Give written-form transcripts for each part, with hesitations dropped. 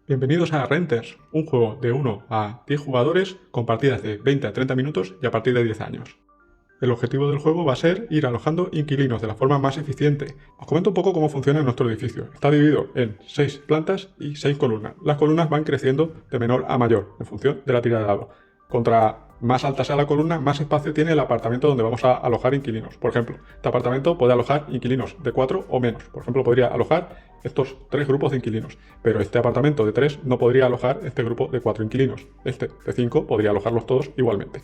Bienvenidos a Renters, un juego de 1 a 10 jugadores con partidas de 20 a 30 minutos y a partir de 10 años. El objetivo del juego va a ser ir alojando inquilinos de la forma más eficiente. Os comento un poco cómo funciona nuestro edificio. Está dividido en 6 plantas y 6 columnas. Las columnas van creciendo de menor a mayor en función de la tirada de dado. Contra más alta sea la columna, más espacio tiene el apartamento donde vamos a alojar inquilinos. Por ejemplo, este apartamento puede alojar inquilinos de 4 o menos. Por ejemplo, podría alojar estos 3 grupos de inquilinos. Pero este apartamento de 3 no podría alojar este grupo de 4 inquilinos. Este de 5 podría alojarlos todos igualmente.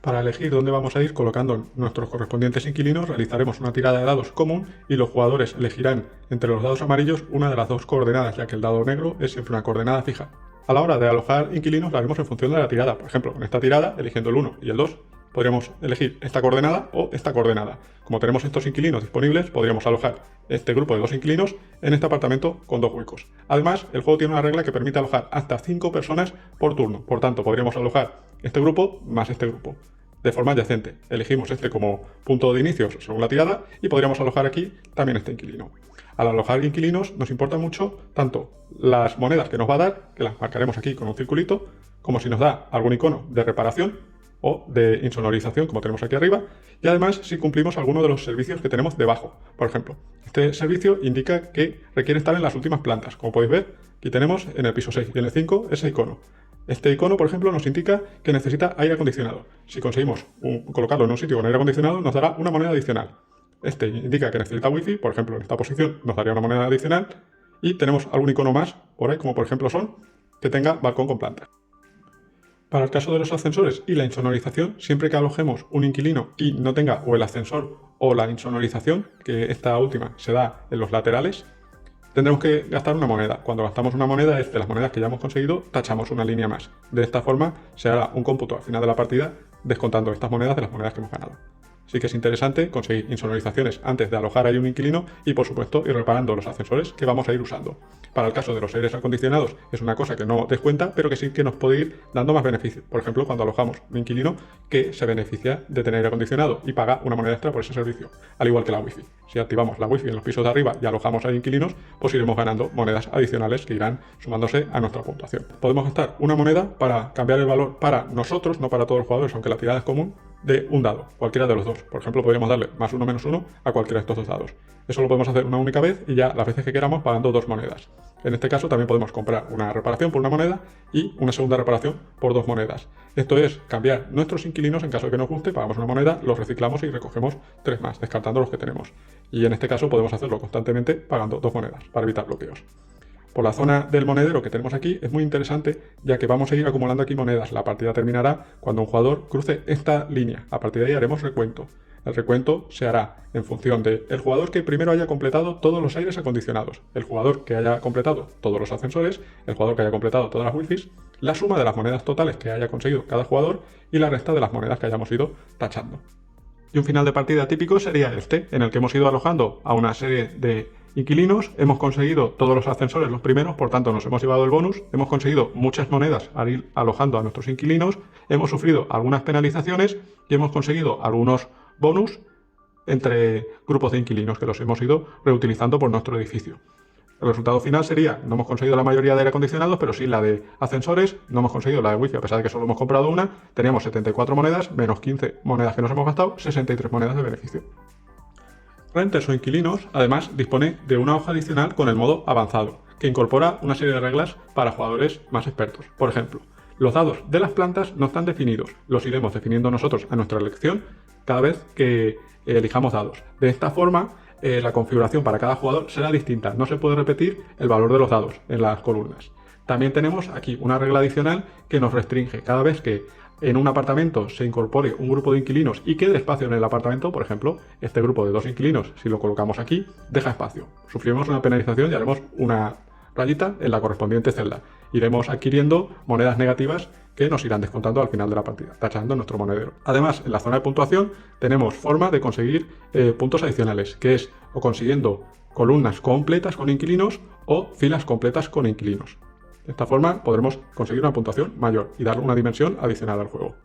Para elegir dónde vamos a ir colocando nuestros correspondientes inquilinos, realizaremos una tirada de dados común y los jugadores elegirán entre los dados amarillos una de las dos coordenadas, ya que el dado negro es siempre una coordenada fija. A la hora de alojar inquilinos, lo haremos en función de la tirada. Por ejemplo, en esta tirada, eligiendo el 1 y el 2, podríamos elegir esta coordenada o esta coordenada. Como tenemos estos inquilinos disponibles, podríamos alojar este grupo de 2 inquilinos en este apartamento con 2 huecos. Además, el juego tiene una regla que permite alojar hasta 5 personas por turno. Por tanto, podríamos alojar este grupo más este grupo de forma adyacente. Elegimos este como punto de inicio según la tirada y podríamos alojar aquí también este inquilino. Al alojar inquilinos nos importa mucho tanto las monedas que nos va a dar, que las marcaremos aquí con un circulito, como si nos da algún icono de reparación o de insonorización, como tenemos aquí arriba, y además si cumplimos alguno de los servicios que tenemos debajo. Por ejemplo, este servicio indica que requiere estar en las últimas plantas. Como podéis ver, aquí tenemos en el piso 6 y en el 5 ese icono. Este icono, por ejemplo, nos indica que necesita aire acondicionado. Si conseguimos colocarlo en un sitio con aire acondicionado, nos dará una moneda adicional. Este indica que necesita wifi, por ejemplo, en esta posición nos daría una moneda adicional. Y tenemos algún icono más por ahí, como por ejemplo son que tenga balcón con plantas. Para el caso de los ascensores y la insonorización, siempre que alojemos un inquilino y no tenga o el ascensor o la insonorización, que esta última se da en los laterales, tendremos que gastar una moneda. Cuando gastamos una moneda, de las monedas que ya hemos conseguido, tachamos una línea más. De esta forma se hará un cómputo al final de la partida descontando estas monedas de las monedas que hemos ganado. Sí que es interesante conseguir insonorizaciones antes de alojar ahí un inquilino y, por supuesto, ir reparando los ascensores que vamos a ir usando. Para el caso de los aires acondicionados es una cosa que no descuenta, pero que sí que nos puede ir dando más beneficios. Por ejemplo, cuando alojamos un inquilino que se beneficia de tener aire acondicionado y paga una moneda extra por ese servicio, al igual que la wifi. Si activamos la wifi en los pisos de arriba y alojamos ahí inquilinos, pues iremos ganando monedas adicionales que irán sumándose a nuestra puntuación. Podemos gastar una moneda para cambiar el valor para nosotros, no para todos los jugadores, aunque la tirada es común, de un dado, cualquiera de los dos. Por ejemplo, podríamos darle +1 -1 a cualquiera de estos dos dados. Eso lo podemos hacer una única vez y ya las veces que queramos pagando 2 monedas. En este caso también podemos comprar una reparación por una moneda y una segunda reparación por 2 monedas. Esto es cambiar nuestros inquilinos en caso de que nos guste, pagamos una moneda, los reciclamos y recogemos 3 más, descartando los que tenemos. Y en este caso podemos hacerlo constantemente pagando 2 monedas para evitar bloqueos. Por la zona del monedero que tenemos aquí es muy interesante, ya que vamos a ir acumulando aquí monedas. La partida terminará cuando un jugador cruce esta línea. A partir de ahí haremos recuento. El recuento se hará en función del jugador que primero haya completado todos los aires acondicionados, el jugador que haya completado todos los ascensores, el jugador que haya completado todas las wifis, la suma de las monedas totales que haya conseguido cada jugador y la resta de las monedas que hayamos ido tachando. Y un final de partida típico sería este, en el que hemos ido alojando a una serie de inquilinos, hemos conseguido todos los ascensores los primeros, por tanto nos hemos llevado el bonus, hemos conseguido muchas monedas al ir alojando a nuestros inquilinos, hemos sufrido algunas penalizaciones y hemos conseguido algunos bonus entre grupos de inquilinos que los hemos ido reutilizando por nuestro edificio. El resultado final sería, no hemos conseguido la mayoría de aire acondicionados, pero sí la de ascensores, no hemos conseguido la de wifi, a pesar de que solo hemos comprado una, teníamos 74 monedas, menos 15 monedas que nos hemos gastado, 63 monedas de beneficio. Renters o inquilinos, además, dispone de una hoja adicional con el modo avanzado, que incorpora una serie de reglas para jugadores más expertos. Por ejemplo, los dados de las plantas no están definidos, los iremos definiendo nosotros a nuestra elección cada vez que elijamos dados. De esta forma, la configuración para cada jugador será distinta, no se puede repetir el valor de los dados en las columnas. También tenemos aquí una regla adicional que nos restringe cada vez que en un apartamento se incorpore un grupo de inquilinos y quede espacio en el apartamento. Por ejemplo, este grupo de 2 inquilinos, si lo colocamos aquí, deja espacio. Sufrimos una penalización y haremos una rayita en la correspondiente celda. Iremos adquiriendo monedas negativas que nos irán descontando al final de la partida, tachando nuestro monedero. Además, en la zona de puntuación tenemos forma de conseguir puntos adicionales, que es o consiguiendo columnas completas con inquilinos o filas completas con inquilinos. De esta forma podremos conseguir una puntuación mayor y darle una dimensión adicional al juego.